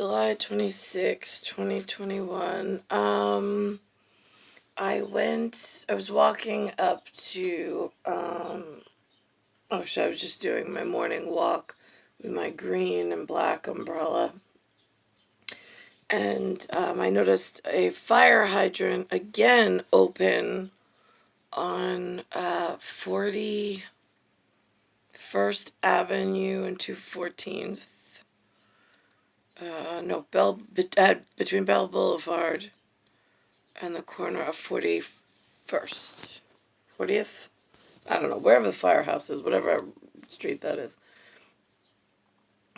July 26, 2021. I was walking up to, I was just doing my morning walk with my green and black umbrella. And I noticed a fire hydrant again open on 41st Avenue and 214th. No, between Bell Boulevard and the corner of 41st. 40th? I don't know, wherever the firehouse is, whatever street that is.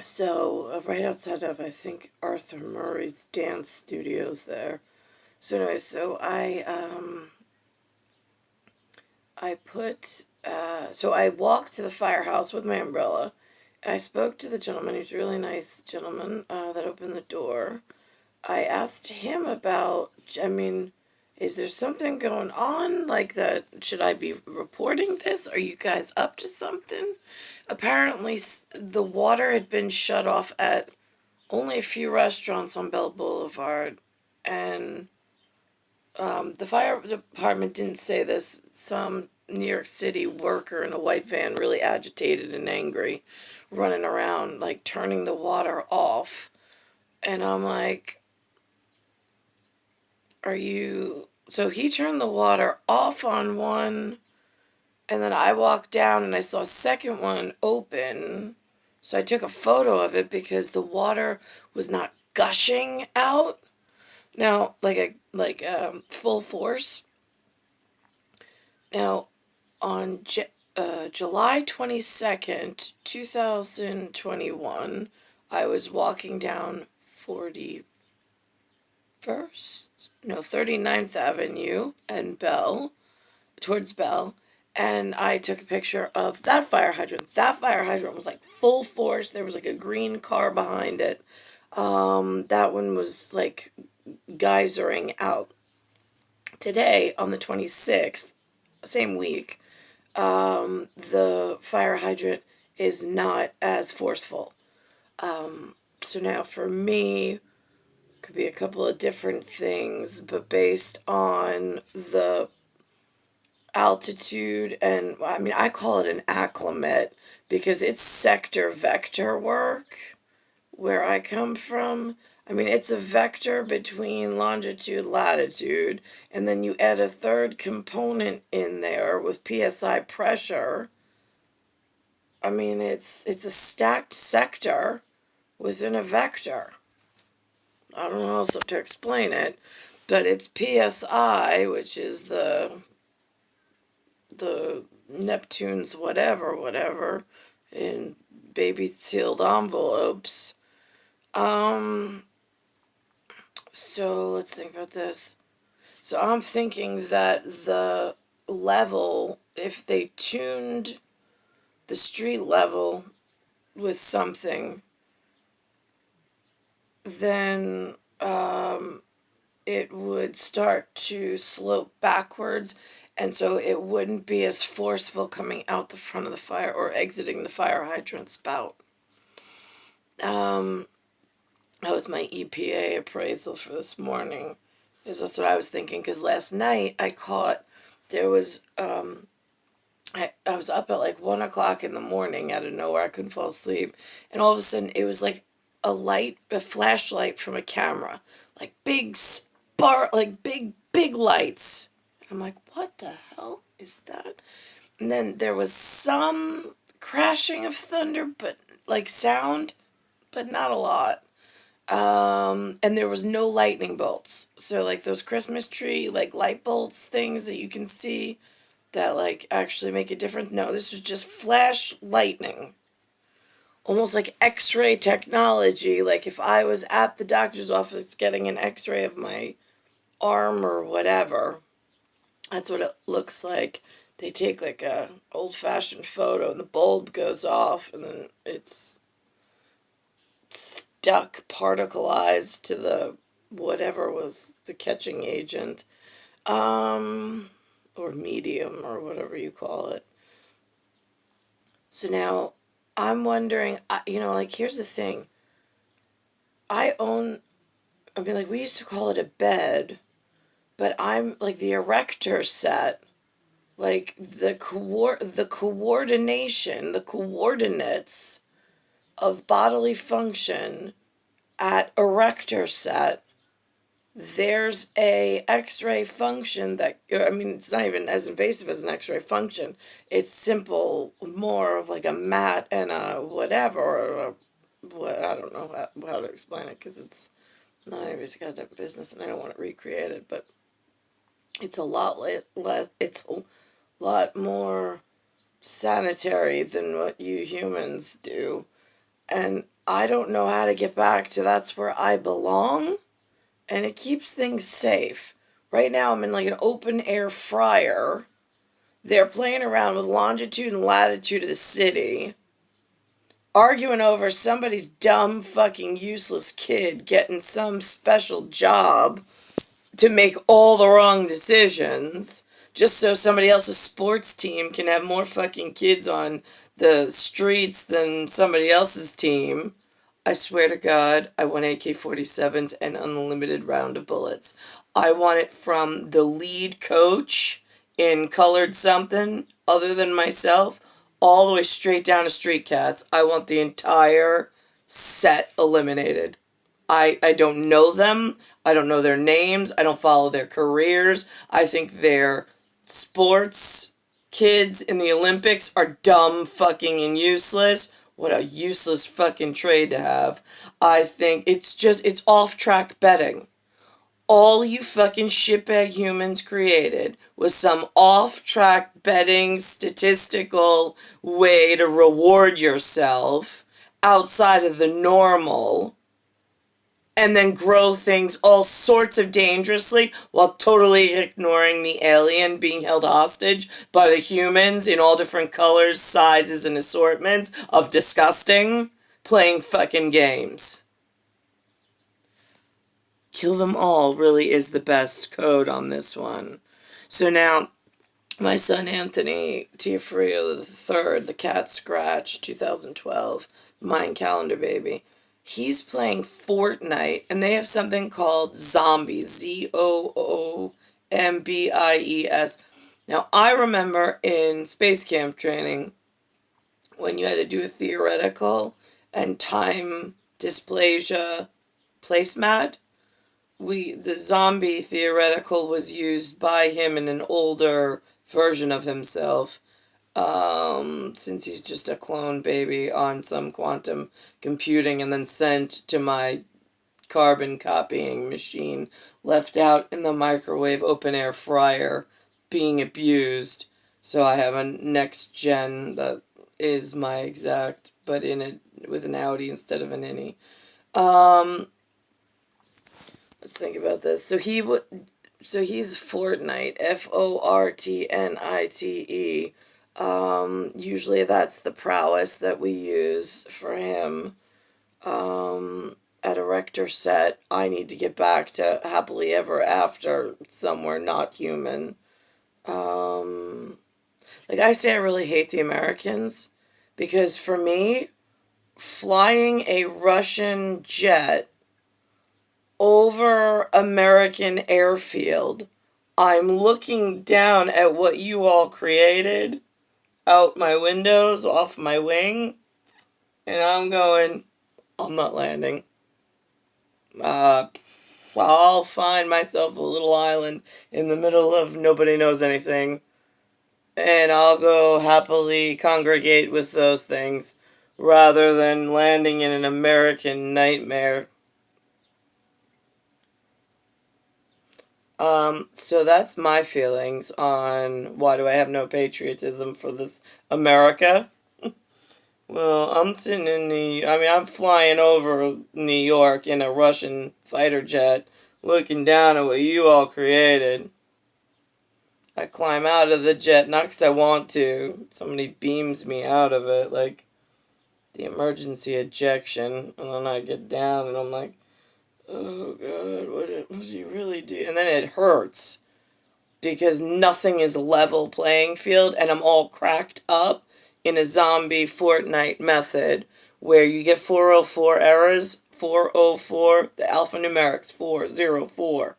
So, right outside of, I think, Arthur Murray's dance studios there. So anyway, so I walked to the firehouse with my umbrella, and I spoke to the gentleman. He's a really nice gentleman that opened the door. I asked him about, is there something going on like that? Should I be reporting this? Are you guys up to something? Apparently, the water had been shut off at only a few restaurants on Bell Boulevard, and the fire department didn't say this. Some New York City worker in a white van, really agitated and angry, running around, like, turning the water off. And I'm like, so he turned the water off on one, and then I walked down and I saw a second one open. So I took a photo of it because the water was not gushing out. Now, full force. Now, on July 22nd, 2021, I was walking down 39th Avenue and towards Bell, and I took a picture of that fire hydrant. That fire hydrant was like full force. There was like a green car behind it. That one was like geysering out. Today, on the 26th, same week, the fire hydrant is not as forceful. So now for me, could be a couple of different things, but based on the altitude, and I call it an acclimate because it's sector vector work where I come from. It's a vector between longitude, latitude, and then you add a third component in there with PSI pressure. It's a stacked sector within a vector. I don't know how else to explain it, but it's PSI, which is the Neptune's whatever, in baby sealed envelopes. So let's think about this. So I'm thinking that the level, if they tuned the street level with something, then it would start to slope backwards, and so it wouldn't be as forceful coming out the front of the fire or exiting the fire hydrant spout. That was my EPA appraisal for this morning. That's what I was thinking, because last night there was, I was up at like 1 o'clock in the morning out of nowhere. I couldn't fall asleep. And all of a sudden it was like a flashlight from a camera. Like big lights. And I'm like, what the hell is that? And then there was some crashing of thunder, but like sound, but not a lot. And there was no lightning bolts. So like those Christmas tree, like light bolts things that you can see that like actually make a difference. No, this was just flash lightning. Almost like x-ray technology. Like if I was at the doctor's office getting an x-ray of my arm or whatever, that's what it looks like. They take like a old-fashioned photo and the bulb goes off and then it's stuck, particleized to the whatever was the catching agent, or medium, or whatever you call it. So now I'm wondering, here's the thing. I own, I mean, like, we used to call it a bed, but I'm like the erector set, like the coordination, the coordinates of bodily function at erector set. There's a X-ray function that, I mean, it's not even as invasive as an X-ray function. It's simple, more of like a mat and a whatever, or a, what, I don't know how to explain it because it's not anybody's goddamn business and I don't want it recreated, but it's a lot less, it's a lot more sanitary than what you humans do. And I don't know how to get back to that's where I belong, and it keeps things safe. Right now, I'm in like an open air fryer. They're playing around with longitude and latitude of the city, arguing over somebody's dumb, fucking useless kid getting some special job to make all the wrong decisions just so somebody else's sports team can have more fucking kids on the streets than somebody else's team. I swear to God, I want AK-47s and unlimited round of bullets. I want it from the lead coach in colored something other than myself, all the way straight down to Street Cats. I want the entire set eliminated. I don't know them. I don't know their names. I don't follow their careers. I think their sports kids in the Olympics are dumb, fucking, and useless. What a useless fucking trade to have. I think it's off track betting. All you fucking shitbag humans created was some off track betting statistical way to reward yourself outside of the normal and then grow things all sorts of dangerously while totally ignoring the alien being held hostage by the humans in all different colors, sizes, and assortments of disgusting, playing fucking games. Kill them all really is the best code on this one. So now, my son Anthony Tiafrio III, the Cat Scratch, 2012, Mayan calendar baby, he's playing Fortnite, and they have something called Zombies, Zoombies. Now, I remember in space camp training when you had to do a theoretical and time dysplasia placemat, the zombie theoretical was used by him in an older version of himself, since he's just a clone baby on some quantum computing and then sent to my carbon copying machine, left out in the microwave open air fryer, being abused. So I have a next gen that is my exact, but in it with an outie instead of an innie. Let's think about this. So he's Fortnite, Fortnite. Usually that's the prowess that we use for him. At a Rector set, I need to get back to happily ever after somewhere not human. Like I say, I really hate the Americans because for me, flying a Russian jet over American airfield, I'm looking down at what you all created out my windows, off my wing, and I'm going, I'm not landing. I'll find myself a little island in the middle of nobody knows anything, and I'll go happily congregate with those things rather than landing in an American nightmare. So that's my feelings on why do I have no patriotism for this America. Well, I'm sitting in I'm flying over New York in a Russian fighter jet, looking down at what you all created. I climb out of the jet, not because I want to. Somebody beams me out of it, like the emergency ejection, and then I get down and I'm like, oh God, what was he really do? And then it hurts because nothing is level playing field, and I'm all cracked up in a zombie Fortnite method where you get 404 errors, 404, the alphanumerics 404.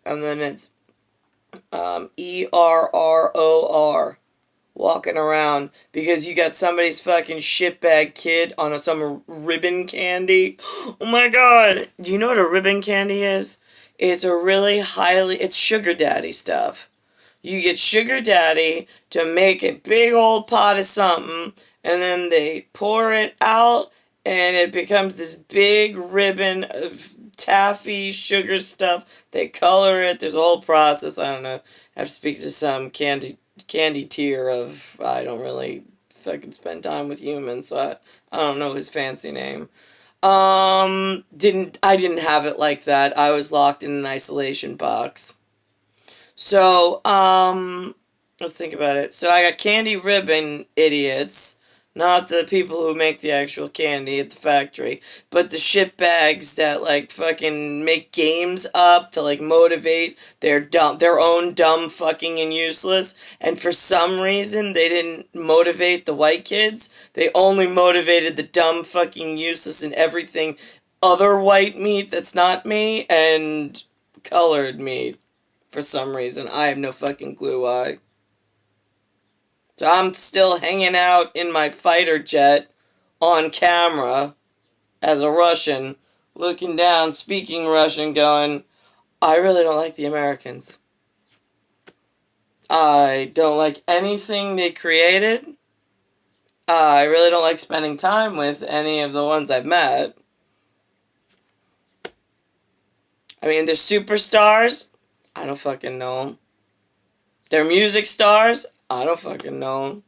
And then it's ERROR, walking around, because you got somebody's fucking shitbag kid on some ribbon candy. Oh my god. Do you know what a ribbon candy is? It's a really it's sugar daddy stuff. You get sugar daddy to make a big old pot of something, and then they pour it out, and it becomes this big ribbon of taffy sugar stuff. They color it. There's a whole process. I don't know. I have to speak to some candy tier of, I don't really fucking spend time with humans, so I don't know his fancy name. I didn't have it like that. I was locked in an isolation box. So, let's think about it. So I got candy ribbon idiots, not the people who make the actual candy at the factory, but the shitbags that like fucking make games up to like motivate their own dumb fucking and useless. And for some reason they didn't motivate the white kids. They only motivated the dumb fucking useless and everything other white meat that's not me and colored meat. For some reason. I have no fucking clue why. So I'm still hanging out in my fighter jet on camera as a Russian, looking down, speaking Russian, going, I really don't like the Americans. I don't like anything they created. I really don't like spending time with any of the ones I've met. I mean, they're superstars. I don't fucking know them. They're music stars. I don't fucking know them.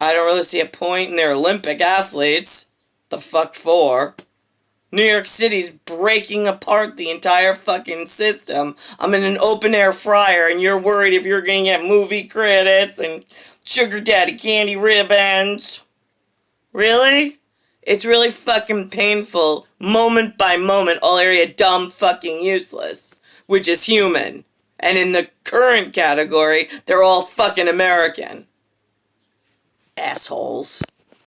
I don't really see a point in their Olympic athletes. The fuck for? New York City's breaking apart the entire fucking system. I'm in an open air fryer and you're worried if you're gonna get movie credits and sugar daddy candy ribbons. Really? It's really fucking painful, moment by moment, all area dumb fucking useless. Which is human. And in the current category, they're all fucking American. Assholes.